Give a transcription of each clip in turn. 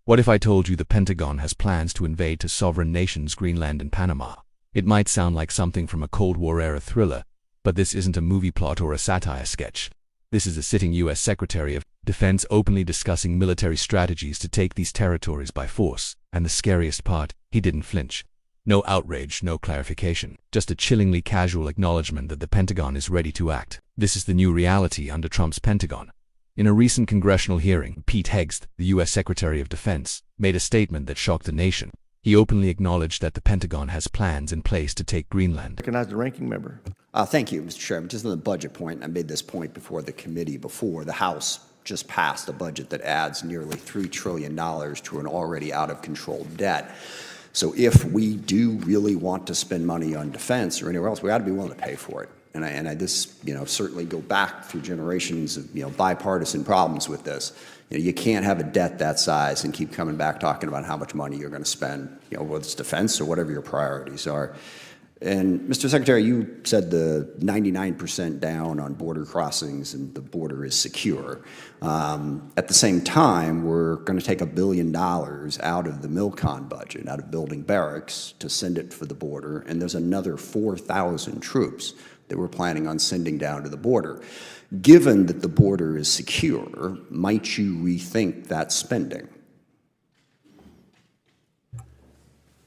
What if I told you the Pentagon has plans to invade to sovereign nations Greenland and Panama? It might sound like something from a Cold War-era thriller, but this isn't a movie plot or a satire sketch. This is a sitting U.S. Secretary of Defense openly discussing military strategies to take these territories by force. And the scariest part, he didn't flinch. No outrage, no clarification, just a chillingly casual acknowledgement that the Pentagon is ready to act. This is the new reality under Trump's Pentagon. In a recent congressional hearing, Pete Hegseth, the U.S. Secretary of Defense, made a statement that shocked the nation. He openly acknowledged that the Pentagon has plans in place to take Greenland. Recognize the ranking member. Thank you, Mr. Chairman. Just on the budget point, I made this point before the committee the House just passed a budget that adds nearly $3 trillion to an already out-of-control debt. So if we do really want to spend money on defense or anywhere else, we ought to be willing to pay for it. And I certainly go back through generations of bipartisan problems with this. You can't have a debt that size and keep coming back talking about how much money you're going to spend, whether it's defense or whatever your priorities are. And Mr. Secretary, you said the 99% down on border crossings and the border is secure. At the same time, we're going to take $1 billion out of the MILCON budget, out of building barracks, to send it for the border, and there's another 4,000 troops that we're planning on sending down to the border. Given that the border is secure, might you rethink that spending?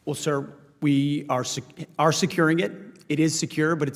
Well, sir, we are securing it. It is secure, but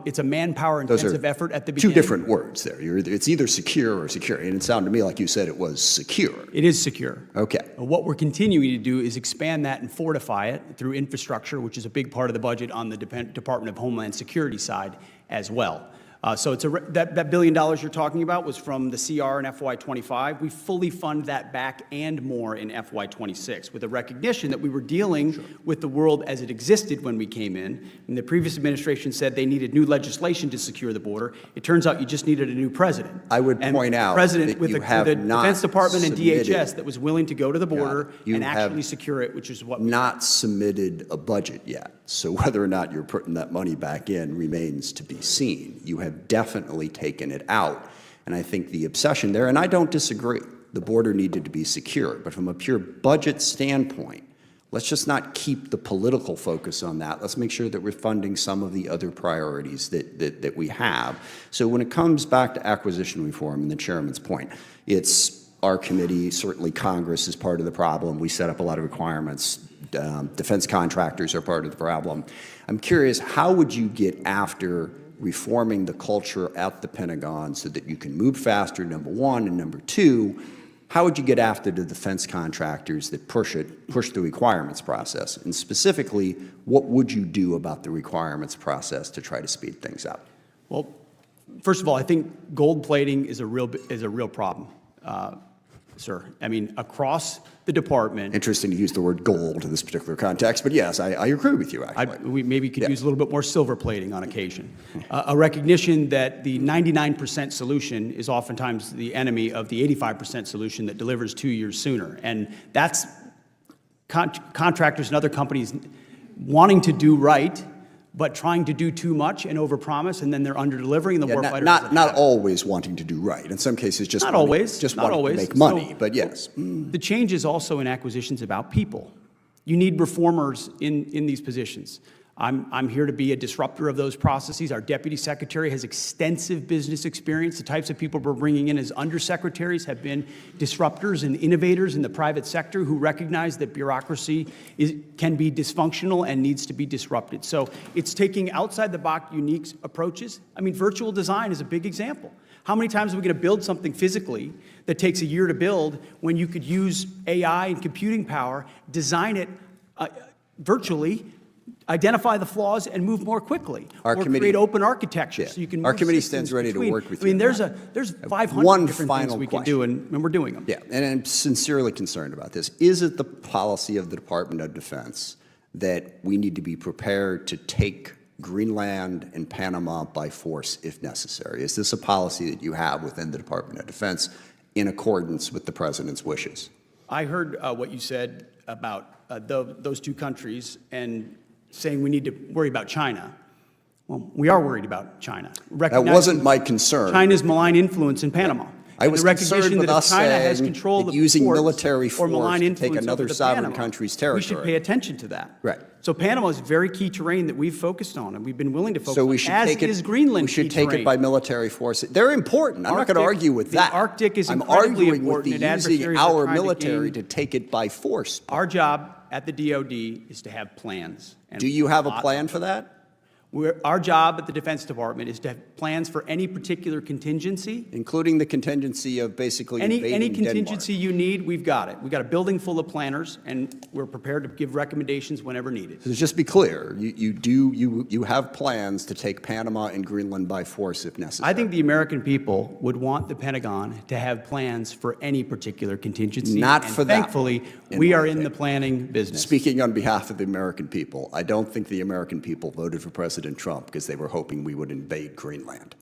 it's a manpower-intensive effort at the beginning. Two different words there. It's either secure or secure, and it sounded to me like you said it was secure. It is secure. Okay. What we're continuing to do is expand that and fortify it through infrastructure, which is a big part of the budget on the Department of Homeland Security side as well. So it's that $1 billion you're talking about was from the CR in FY25. We fully fund that back and more in FY26 with a recognition that we were dealing with the world as it existed when we came in. And the previous administration said they needed new legislation to secure the border. It turns out you just needed a new president. I would point out president that with you the have not Defense Department and submitted, DHS that was willing to go to the border and have actually secure it, which is what we not submitted a budget yet. So whether or not you're putting that money back in remains to be seen. You have definitely taken it out. And I think the obsession there, and I don't disagree, the border needed to be secure. But from a pure budget standpoint, let's just not keep the political focus on that. Let's make sure that we're funding some of the other priorities that we have. So when it comes back to acquisition reform and the chairman's point, it's our committee, certainly Congress is part of the problem. We set up a lot of requirements. Defense contractors are part of the problem. I'm curious, how would you get after reforming the culture at the Pentagon so that you can move faster, number one, and number two, how would you get after the defense contractors that push the requirements process? And specifically, what would you do about the requirements process to try to speed things up? Well, first of all, I think gold plating is a real problem. Sir, I mean, across the department. Interesting to use the word gold in this particular context, but yes, I agree with you, actually. We maybe could use a little bit more silver plating on occasion. A recognition that the 99% solution is oftentimes the enemy of the 85% solution that delivers 2 years sooner. And that's contractors and other companies wanting to do right, but trying to do too much and overpromise, and then they're under-delivering, and the warfighter not always wanting to do right. In some cases, just wanting to make money, but yes. The change is also in acquisitions about people. You need reformers in these positions. I'm here to be a disruptor of those processes. Our deputy secretary has extensive business experience. The types of people we're bringing in as undersecretaries have been disruptors and innovators in the private sector who recognize that bureaucracy can be dysfunctional and needs to be disrupted. So it's taking outside-the-box unique approaches. I mean, virtual design is a big example. How many times are we going to build something physically that takes a year to build when you could use AI and computing power, design it virtually, identify the flaws, and move more quickly, or create open architecture so you can move Our committee stands ready to work with you. I mean, there's 500 different things we can do, and we're doing them. Yeah, and I'm sincerely concerned about this. Is it the policy of the Department of Defense that we need to be prepared to take Greenland and Panama by force if necessary? Is this a policy that you have within the Department of Defense in accordance with the President's wishes? I heard what you said about those two countries and saying we need to worry about China. Well, we are worried about China. That wasn't my concern. China's malign influence in Panama. I was the recognition concerned with that us if China has saying control of that the using ports military or force malign to take influence another over the sovereign Panama, country's we should territory. pay attention to that. Right. So Panama is very key terrain that we've focused on, and we've been willing to focus So we on, should as take it. is Greenland We should key take terrain. it by military force. They're important. I'm not going to Arctic- argue with the that. Arctic is I'm incredibly arguing with important, the and using adversaries are our trying to military gain- to take it by force. Our job at the DOD is to have plans. And Do you have a lot plan of for that? Our job at the Defense Department is to have plans for any particular contingency. Including the contingency of basically Any invading contingency you need, we've got it. We've got a building full of planners, and we're prepared to give recommendations whenever needed. So just be clear, you have plans to take Panama and Greenland by force if necessary. I think the American people would want the Pentagon to have plans for any particular contingency. Not and for that thankfully, one, we in are my in the opinion. planning business. Speaking on behalf of the American people, I don't think the American people voted for President Trump because they were hoping we would invade Greenland.